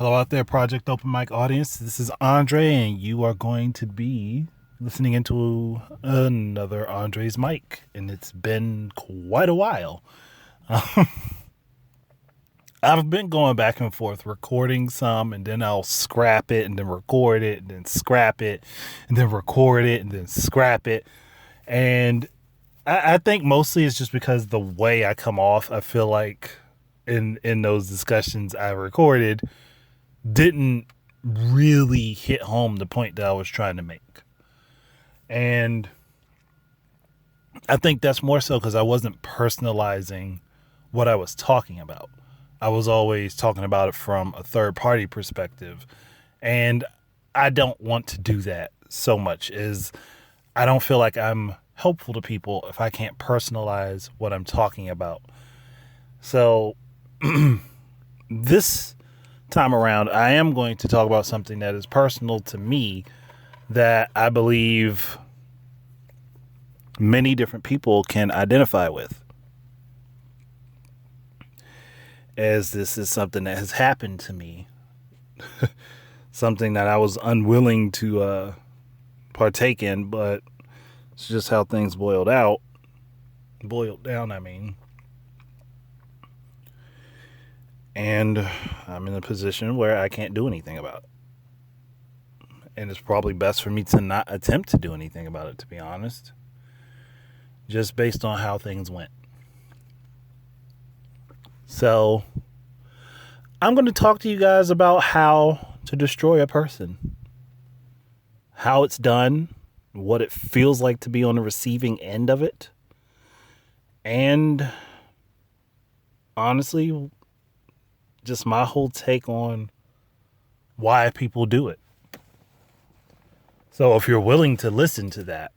Hello out there, Project Open Mic audience. This is Andre, and you are going to be listening into another Andre's mic, and it's been quite a while. I've been going back and forth, recording some, and then I'll scrap it, and then record it, and then scrap it, and then record it, and then scrap it. And I think mostly it's just because the way I come off, I feel like in those discussions I recorded didn't really hit home the point that I was trying to make. And I think that's more so because I wasn't personalizing what I was talking about. I was always talking about it from a third party perspective. And I don't want to do that so much. Is I don't feel like I'm helpful to people if I can't personalize what I'm talking about. So this time around, I am going to talk about something that is personal to me that I believe many different people can identify with, as this is something that has happened to me, something that I was unwilling to partake in, but it's just how things boiled down, I mean. And I'm in a position where I can't do anything about it. And it's probably best for me to not attempt to do anything about it, to be honest. Just based on how things went. So, I'm going to talk to you guys about how to destroy a person. How it's done. What it feels like to be on the receiving end of it. And honestly, just my whole take on why people do it. So if you're willing to listen to that,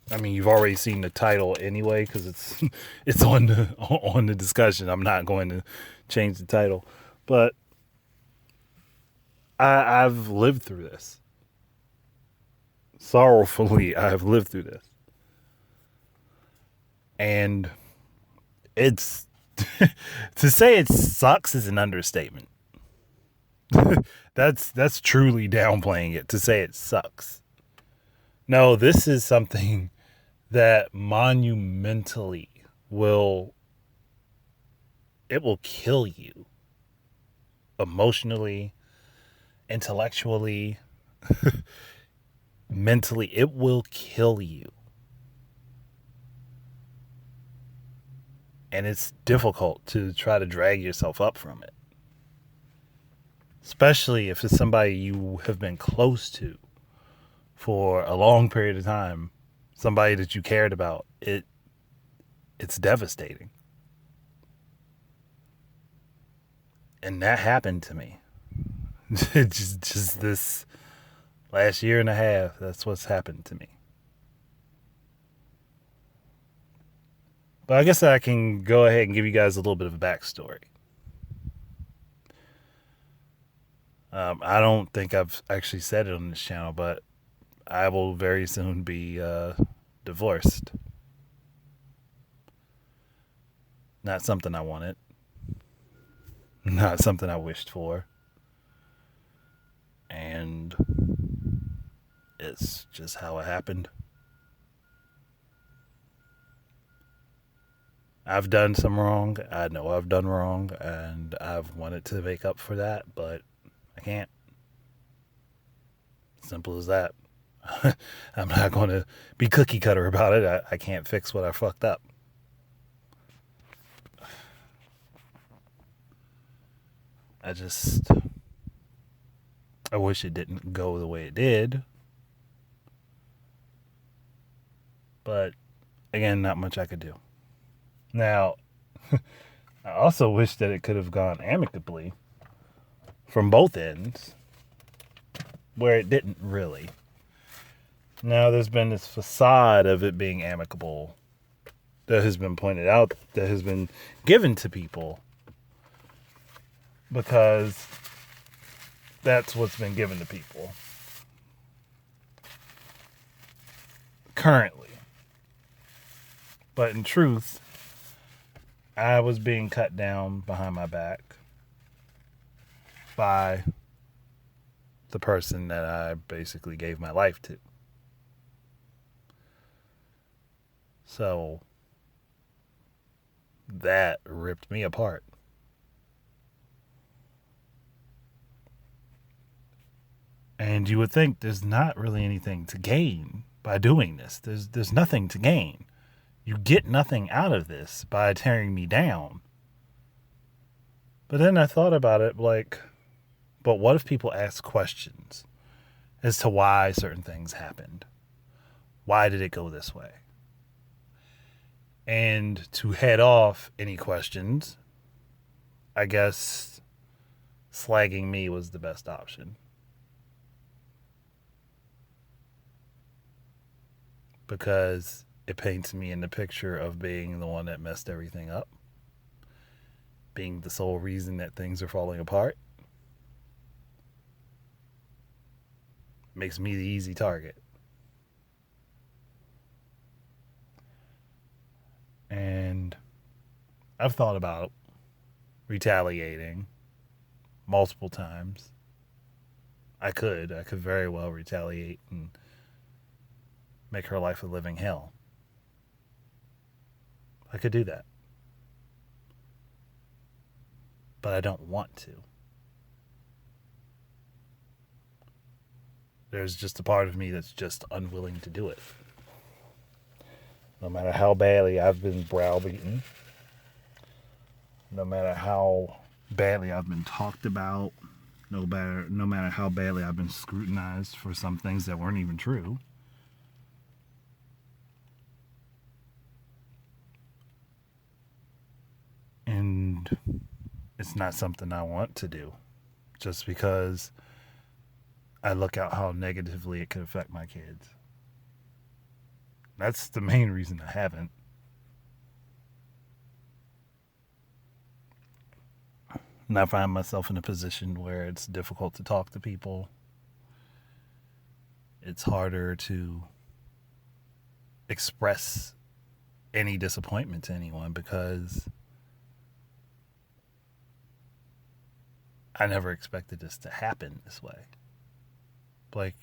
I mean, you've already seen the title anyway because it's on the discussion. I'm not going to change the title, but I've lived through this. Sorrowfully, I've lived through this, and it's to say it sucks is an understatement. That's truly downplaying it to say it sucks. No, this is something that monumentally will kill you emotionally, intellectually, mentally. It will kill you. And it's difficult to try to drag yourself up from it. Especially if it's somebody you have been close to for a long period of time. Somebody that you cared about. It's devastating. And that happened to me. just this last year and a half, that's what's happened to me. But I guess I can go ahead and give you guys a little bit of a backstory. I don't think I've actually said it on this channel, but I will very soon be divorced. Not something I wanted. Not something I wished for. And it's just how it happened. I've done some wrong. I know I've done wrong, and I've wanted to make up for that, but I can't. Simple as that. I'm not going to be cookie cutter about it. I can't fix what I fucked up. I wish it didn't go the way it did. But again, not much I could do. Now, I also wish that it could have gone amicably from both ends, where it didn't really. Now, there's been this facade of it being amicable that has been pointed out, that has been given to people, because that's what's been given to people currently. But in truth, I was being cut down behind my back. by the person that I basically gave my life to. So that ripped me apart. And you would think there's not really anything to gain by doing this. There's nothing to gain. You get nothing out of this by tearing me down. But then I thought about it like, but what if people ask questions as to why certain things happened? Why did it go this way? And to head off any questions, I guess slagging me was the best option. Because it paints me in the picture of being the one that messed everything up, being the sole reason that things are falling apart. Makes me the easy target. And I've thought about retaliating multiple times. I could very well retaliate and make her life a living hell. I could do that. But I don't want to. There's just a part of me that's just unwilling to do it. No matter how badly I've been browbeaten, no matter how badly I've been talked about, no matter how badly I've been scrutinized for some things that weren't even true, and it's not something I want to do, just because I look at how negatively it could affect my kids. That's the main reason I haven't. And I find myself in a position where it's difficult to talk to people. It's harder to express any disappointment to anyone because I never expected this to happen this way. Like,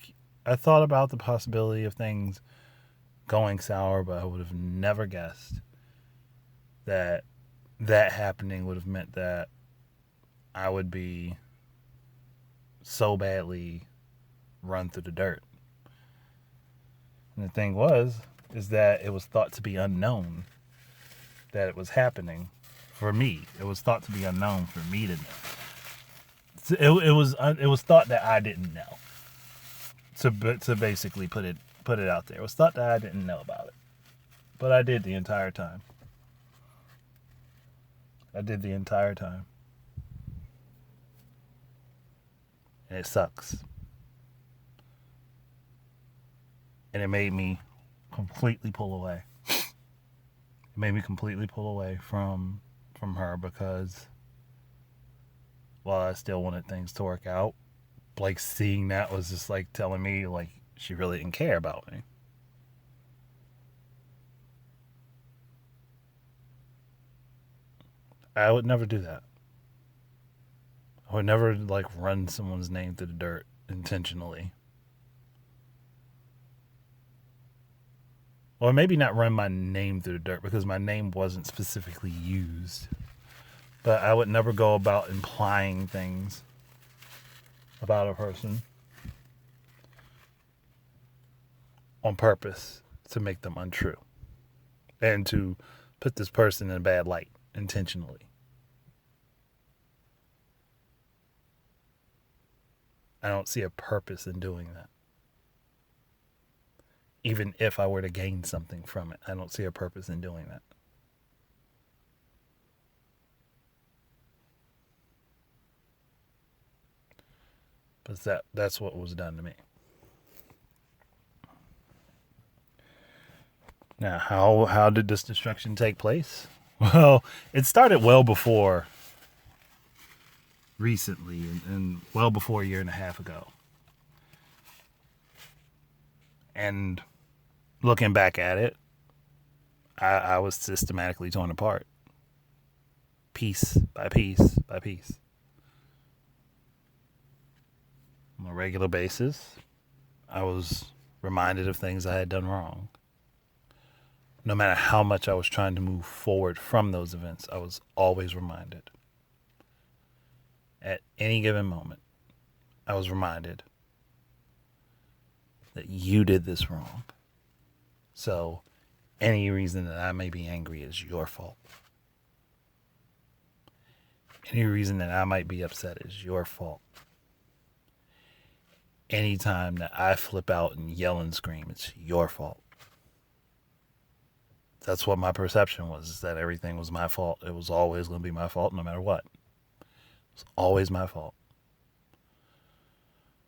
I thought about the possibility of things going sour, but I would have never guessed that happening would have meant that I would be so badly run through the dirt. And the thing is that it was thought to be unknown that it was happening for me. It was thought to be unknown for me to know. It was thought that I didn't know. To basically put it out there. It was thought that I didn't know about it. But I did the entire time. And it sucks. And it made me completely pull away. It made me completely pull away from her because while I still wanted things to work out, like seeing that was just like telling me like she really didn't care about me. I would never do that. I would never like run someone's name through the dirt intentionally. Or maybe not run my name through the dirt because my name wasn't specifically used. But I would never go about implying things about a person on purpose to make them untrue and to put this person in a bad light intentionally. I don't see a purpose in doing that. Even if I were to gain something from it, I don't see a purpose in doing that. But that's what was done to me. Now, how did this destruction take place? Well, it started well before recently and well before a year and a half ago. And looking back at it, I was systematically torn apart. Piece by piece by piece. on a regular basis, I was reminded of things I had done wrong. No matter how much I was trying to move forward from those events, I was always reminded. At any given moment, I was reminded that you did this wrong. So any reason that I may be angry is your fault. Any reason that I might be upset is your fault. Anytime that I flip out and yell and scream, it's your fault. That's what my perception was, is that everything was my fault. It was always going to be my fault no matter what. It was always my fault.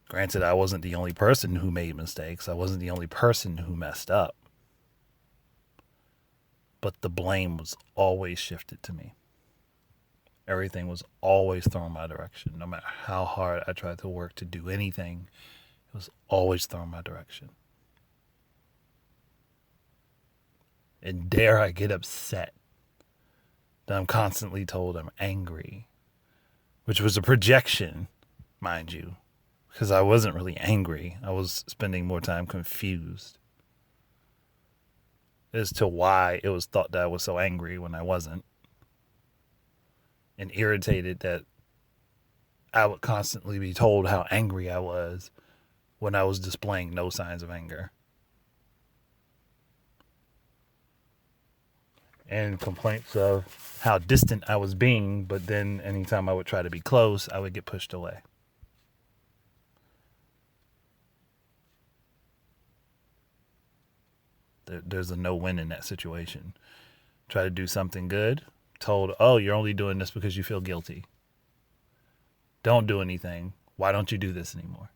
Granted, I wasn't the only person who made mistakes. I wasn't the only person who messed up. But the blame was always shifted to me. Everything was always thrown my direction. No matter how hard I tried to work to do anything, it was always thrown my direction. And dare I get upset that I'm constantly told I'm angry, which was a projection, mind you, because I wasn't really angry. I was spending more time confused as to why it was thought that I was so angry when I wasn't, and irritated that I would constantly be told how angry I was when I was displaying no signs of anger. And complaints of how distant I was being, but then anytime I would try to be close, I would get pushed away. There's a no-win in that situation. Try to do something good, told, oh, you're only doing this because you feel guilty. Don't do anything. Why don't you do this anymore?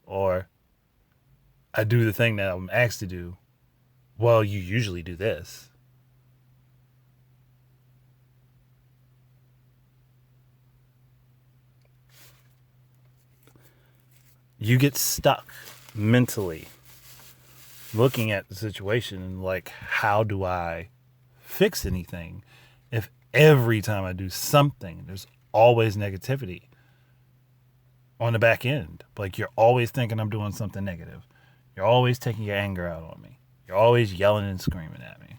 Or I do the thing that I'm asked to do. Well, you usually do this. You get stuck mentally looking at the situation and like, how do I fix anything if every time I do something, there's always negativity on the back end? Like, you're always thinking I'm doing something negative. You're always taking your anger out on me. You're always yelling and screaming at me.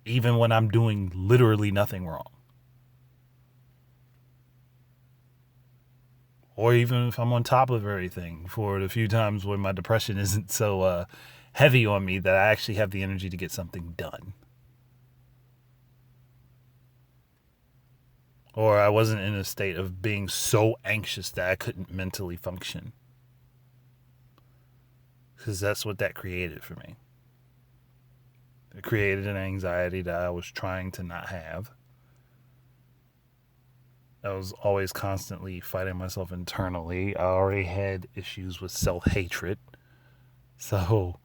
Even when I'm doing literally nothing wrong. Or even if I'm on top of everything, for the few times when my depression isn't so heavy on me that I actually have the energy to get something done. Or I wasn't in a state of being so anxious that I couldn't mentally function. Because that's what that created for me. It created an anxiety that I was trying to not have. I was always constantly fighting myself internally. I already had issues with self-hatred. So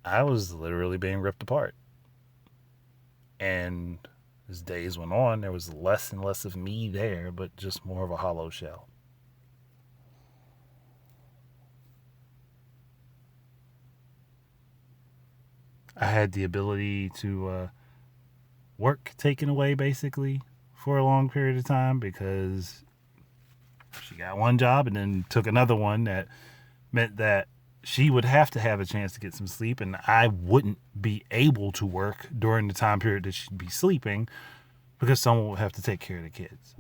I was literally being ripped apart. And as days went on, there was less and less of me there, but just more of a hollow shell. I had the ability to work taken away, basically, for a long period of time, because she got one job and then took another one that meant that she would have to have a chance to get some sleep, and I wouldn't be able to work during the time period that she'd be sleeping because someone would have to take care of the kids.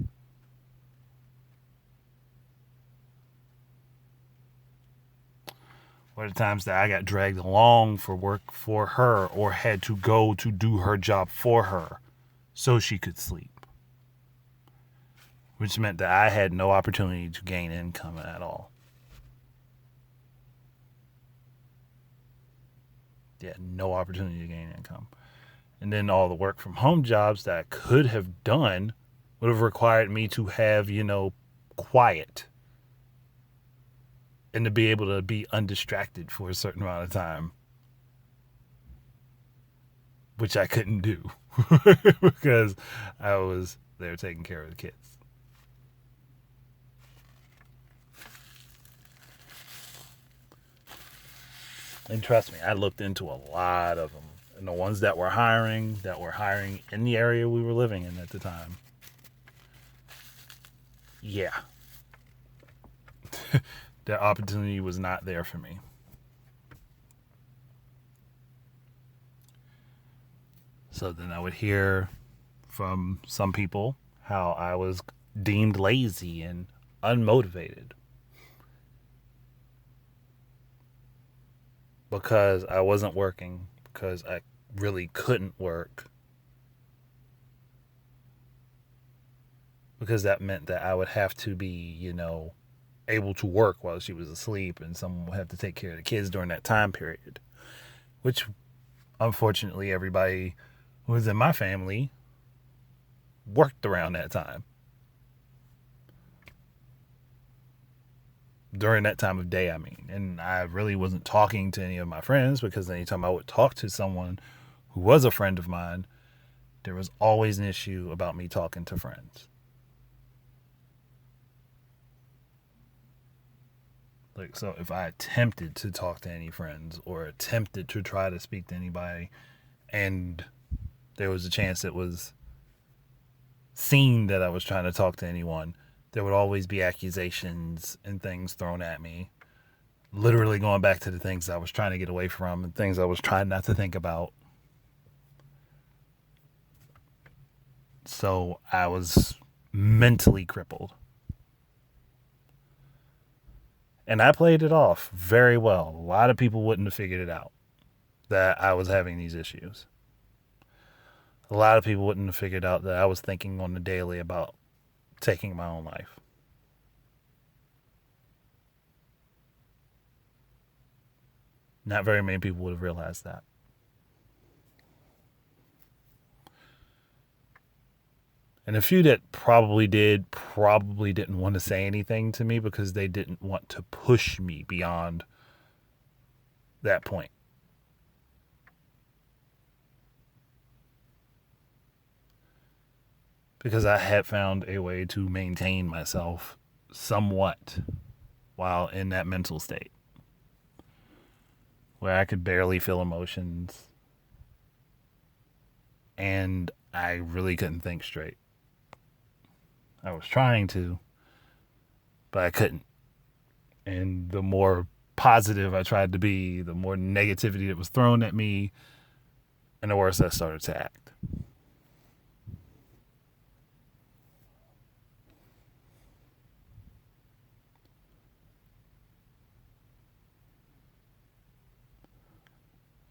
Or the times that I got dragged along for work for her or had to go to do her job for her so she could sleep. Which meant that I had no opportunity to gain income at all. Yeah, no opportunity to gain income. And then all the work from home jobs that I could have done would have required me to have, quiet. And to be able to be undistracted for a certain amount of time. Which I couldn't do. Because I was there taking care of the kids. And trust me, I looked into a lot of them And the ones that were hiring in the area we were living in at the time. Yeah. That opportunity was not there for me. So then I would hear from some people how I was deemed lazy and unmotivated because I wasn't working, because I really couldn't work, because that meant that I would have to be, able to work while she was asleep, and someone would have to take care of the kids during that time period, which unfortunately everybody who was in my family worked around that time. During that time of day, I mean. And I really wasn't talking to any of my friends, because anytime I would talk to someone who was a friend of mine, there was always an issue about me talking to friends. Like, so if I attempted to talk to any friends or attempted to try to speak to anybody, and there was a chance it was seen that I was trying to talk to anyone, there would always be accusations and things thrown at me. Literally going back to the things I was trying to get away from and things I was trying not to think about. So I was mentally crippled. And I played it off very well. A lot of people wouldn't have figured it out that I was having these issues. A lot of people wouldn't have figured out that I was thinking on the daily about taking my own life. Not very many people would have realized that. And a few that probably didn't want to say anything to me because they didn't want to push me beyond that point. Because I had found a way to maintain myself somewhat while in that mental state, where I could barely feel emotions and I really couldn't think straight. I was trying to, but I couldn't. And the more positive I tried to be, the more negativity that was thrown at me, and the worse I started to act.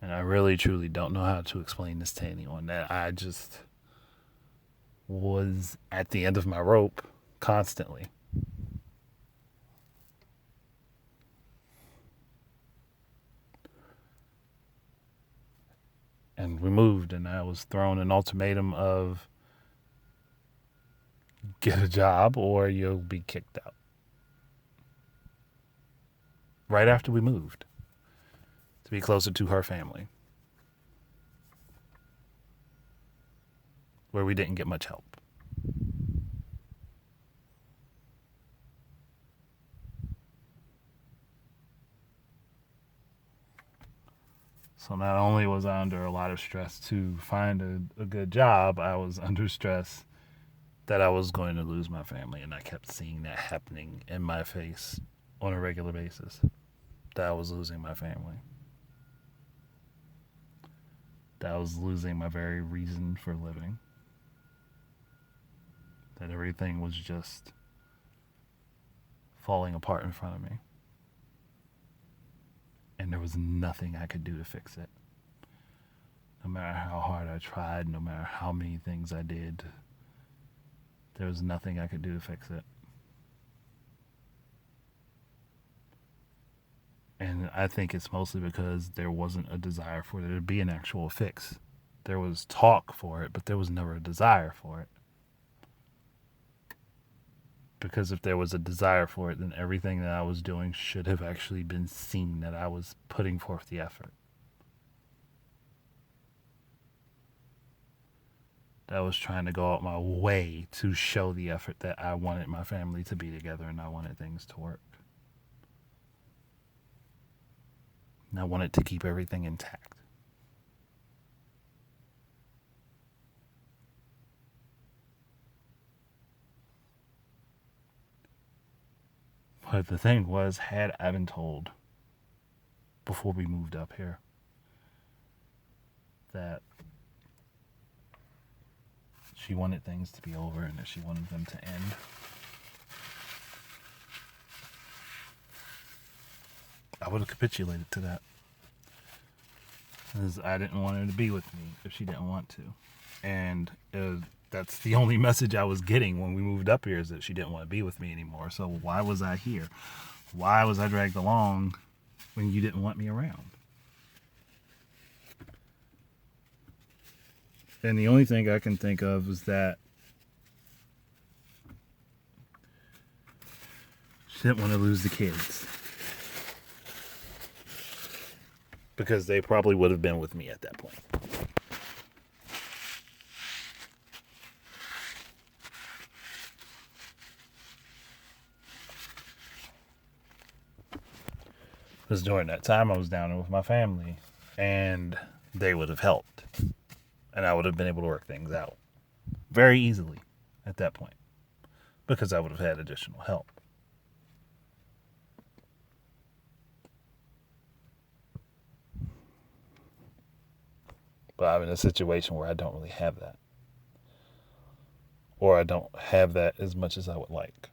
And I really, truly don't know how to explain this to anyone. That I just was at the end of my rope constantly. And we moved, and I was thrown an ultimatum of get a job or you'll be kicked out. Right after we moved to be closer to her family, where we didn't get much help. So not only was I under a lot of stress to find a good job, I was under stress that I was going to lose my family. And I kept seeing that happening in my face on a regular basis, that I was losing my family, that I was losing my very reason for living, that everything was just falling apart in front of me. And there was nothing I could do to fix it. No matter how hard I tried, no matter how many things I did, there was nothing I could do to fix it. And I think it's mostly because there wasn't a desire for there to be an actual fix. There was talk for it, but there was never a desire for it. Because if there was a desire for it, then everything that I was doing should have actually been seen that I was putting forth the effort. That I was trying to go out my way to show the effort that I wanted my family to be together and I wanted things to work. And I wanted to keep everything intact. But the thing was, had I been told before we moved up here that she wanted things to be over and that she wanted them to end, I would have capitulated to that. Because I didn't want her to be with me if she didn't want to. And that's the only message I was getting when we moved up here, is that she didn't want to be with me anymore. So why was I here? Why was I dragged along when you didn't want me around? And the only thing I can think of is that she didn't want to lose the kids. Because they probably would have been with me at that point. Because during that time I was down there with my family, and they would have helped. And I would have been able to work things out very easily at that point, because I would have had additional help. But I'm in a situation where I don't really have that. Or I don't have that as much as I would like.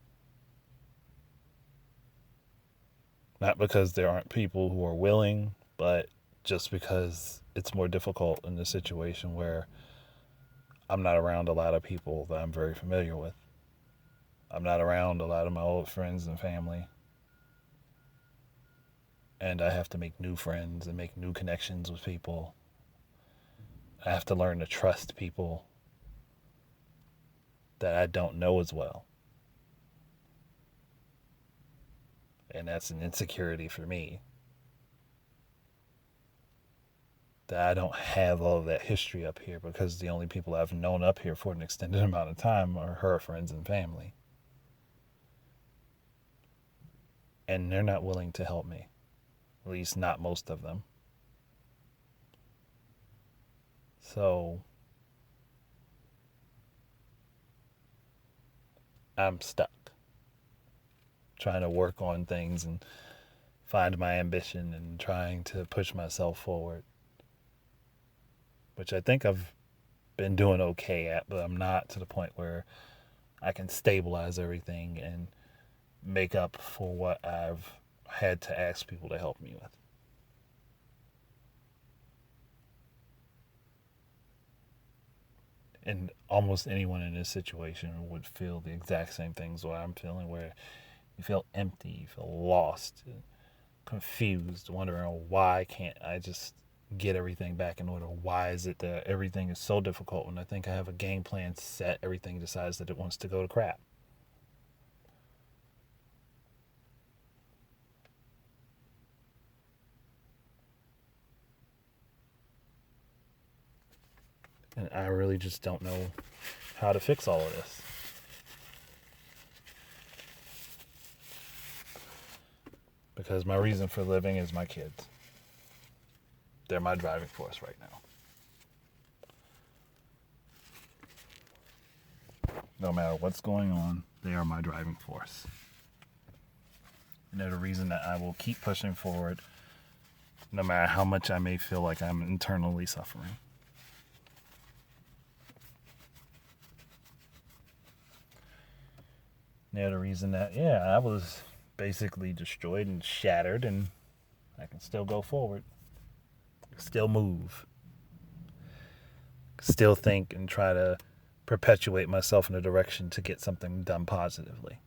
Not because there aren't people who are willing, but just because it's more difficult in a situation where I'm not around a lot of people that I'm very familiar with. I'm not around a lot of my old friends and family. And I have to make new friends and make new connections with people. I have to learn to trust people that I don't know as well. And that's an insecurity for me. That I don't have all of that history up here, because the only people I've known up here for an extended amount of time are her friends and family. And they're not willing to help me. At least not most of them. So I'm stuck trying to work on things and find my ambition and trying to push myself forward, which I think I've been doing okay at, but I'm not to the point where I can stabilize everything and make up for what I've had to ask people to help me with. And almost anyone in this situation would feel the exact same things what I'm feeling, where you feel empty, you feel lost, confused, wondering why can't I just get everything back in order? Why is it that everything is so difficult when I think I have a game plan set, everything decides that it wants to go to crap? And I really just don't know how to fix all of this. Because my reason for living is my kids. They're my driving force right now. No matter what's going on, they are my driving force. And they're the reason that I will keep pushing forward, no matter how much I may feel like I'm internally suffering. They're the reason that, I was basically destroyed and shattered, and I can still go forward, still move, still think and try to perpetuate myself in a direction to get something done positively.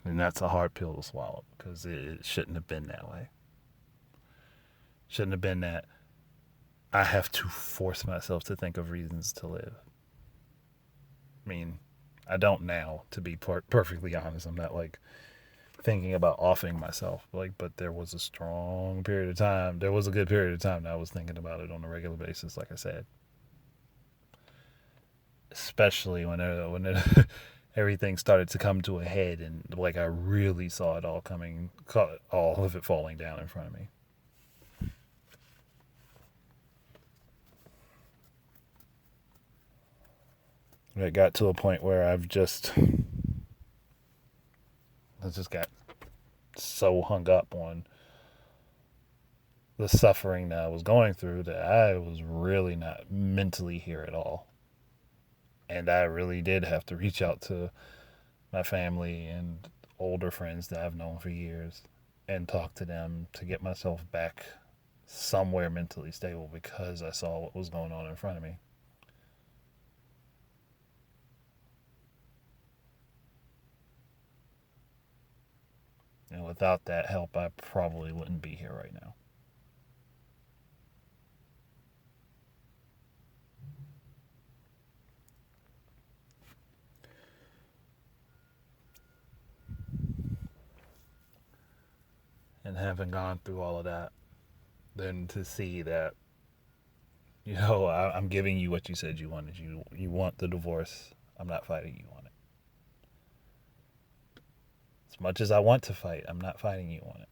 And that's a hard pill to swallow, because it shouldn't have been that way. Shouldn't have been that I have to force myself to think of reasons to live. I mean, I don't now, to be perfectly honest. I'm not like thinking about offing myself, but there was a strong period of time. There was a good period of time that I was thinking about it on a regular basis, like I said. Especially when everything started to come to a head, and I really saw it all coming, all of it falling down in front of me. It got to a point where I just got so hung up on the suffering that I was going through that I was really not mentally here at all. And I really did have to reach out to my family and older friends that I've known for years and talk to them to get myself back somewhere mentally stable because I saw what was going on in front of me. And without that help, I probably wouldn't be here right now. And having gone through all of that, then to see that, I'm giving you what you said you wanted. You want the divorce. I'm not fighting you on it. As much as I want to fight, I'm not fighting you on it.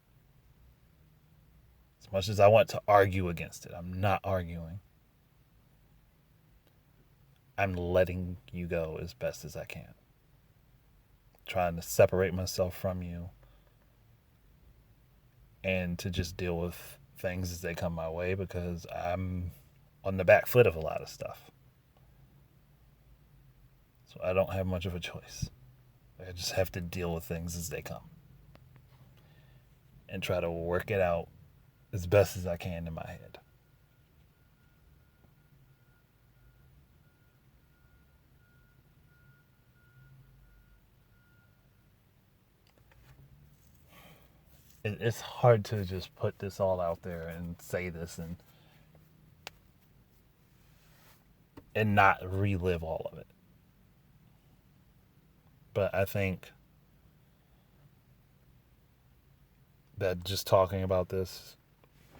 As much as I want to argue against it, I'm not arguing. I'm letting you go as best as I can. Trying to separate myself from you and to just deal with things as they come my way because I'm on the back foot of a lot of stuff. So I don't have much of a choice. I just have to deal with things as they come and try to work it out as best as I can in my head. It's hard to just put this all out there and say this and not relive all of it. But I think that just talking about this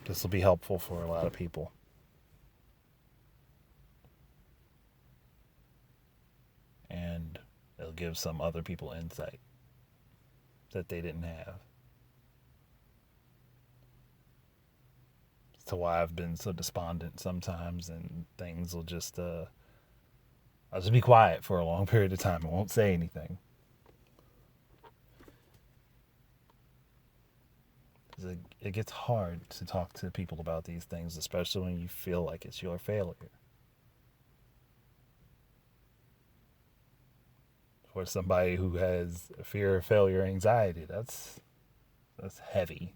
will be helpful for a lot of people. And it'll give some other people insight that they didn't have. As to why I've been so despondent sometimes and things will just I'll just be quiet for a long period of time. I won't say anything. It gets hard to talk to people about these things, especially when you feel like it's your failure. For somebody who has a fear of failure anxiety, that's heavy.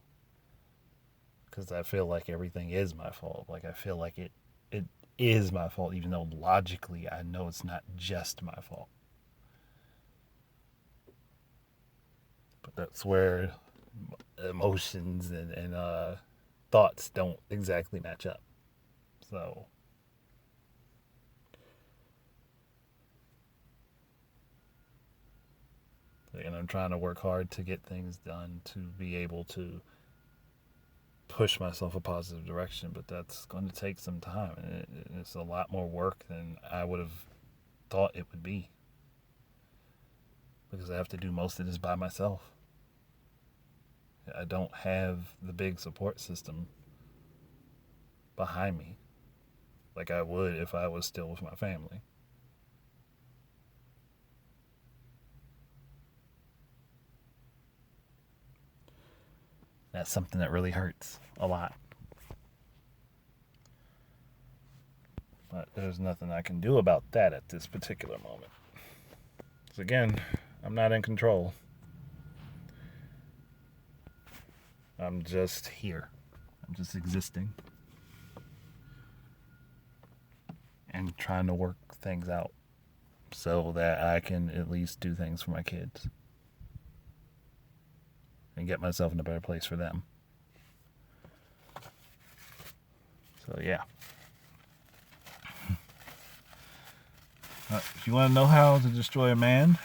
Because I feel like everything is my fault. Like I feel like it is my fault, even though logically I know it's not just my fault. But that's where emotions and thoughts don't exactly match up. So and I'm trying to work hard to get things done to be able to push myself a positive direction, but that's going to take some time, and it's a lot more work than I would have thought it would be because I have to do most of this by myself. I don't have the big support system behind me like I would if I was still with my family. That's something that really hurts a lot. But there's nothing I can do about that at this particular moment. So again, I'm not in control. I'm just here. I'm just existing. And trying to work things out so that I can at least do things for my kids and get myself in a better place for them. So yeah. If you want to know how to destroy a man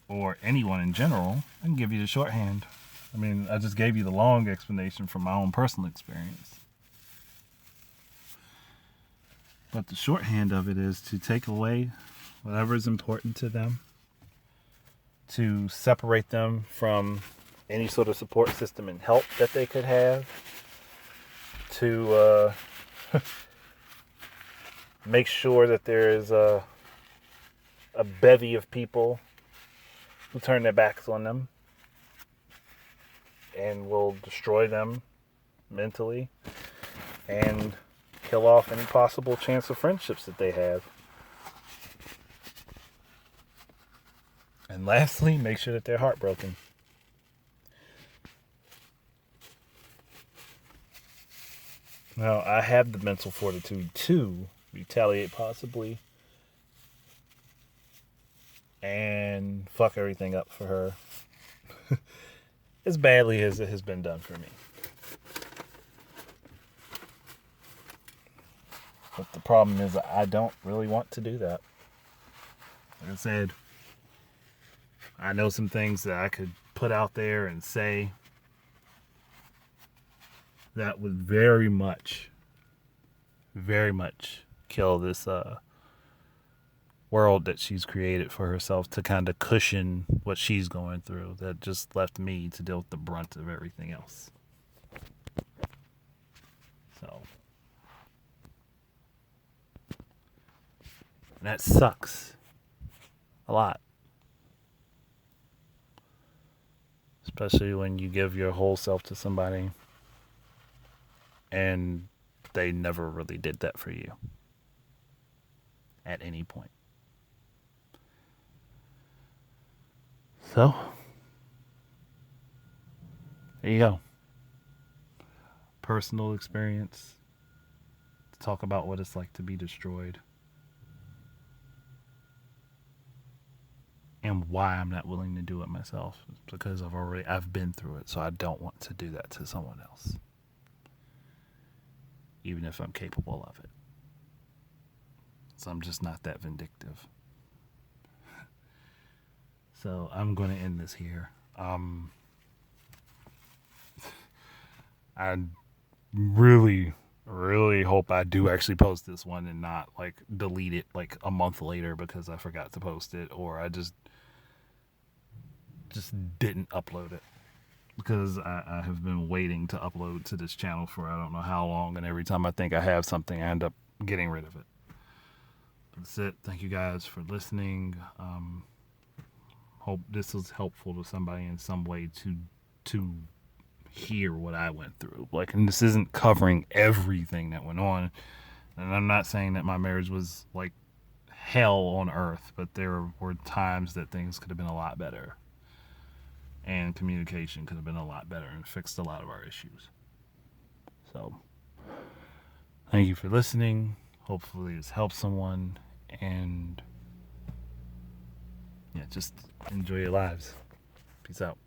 or anyone in general, I can give you the shorthand. I mean, I just gave you the long explanation from my own personal experience. But the shorthand of it is to take away whatever is important to them, to separate them from any sort of support system and help that they could have, to make sure that there is a bevy of people who turn their backs on them and will destroy them mentally and kill off any possible chance of friendships that they have. And lastly, make sure that they're heartbroken. Now, I have the mental fortitude to retaliate possibly and fuck everything up for her as badly as it has been done for me. But the problem is I don't really want to do that. Like I said, I know some things that I could put out there and say that would very much kill this world that she's created for herself to kind of cushion what she's going through, that just left me to deal with the brunt of everything else. So, and that sucks a lot. Especially when you give your whole self to somebody and they never really did that for you at any point. So, there you go. Personal experience to talk about what it's like to be destroyed and why I'm not willing to do it myself. It's because I've been through it, so I don't want to do that to someone else, even if I'm capable of it. So I'm just not that vindictive. So I'm going to end this here. I really hope I do actually post this one and not like delete it like a month later because I forgot to post it, or I just didn't upload it, because I have been waiting to upload to this channel for I don't know how long, and every time I think I have something I end up getting rid of it. That's it. Thank you guys for listening. Hope this was helpful to somebody in some way to hear what I went through. Like, and this isn't covering everything that went on. And I'm not saying that my marriage was like hell on earth, but there were times that things could have been a lot better. And communication could have been a lot better and fixed a lot of our issues. So, thank you for listening. Hopefully this helps someone. And yeah, just enjoy your lives. Peace out.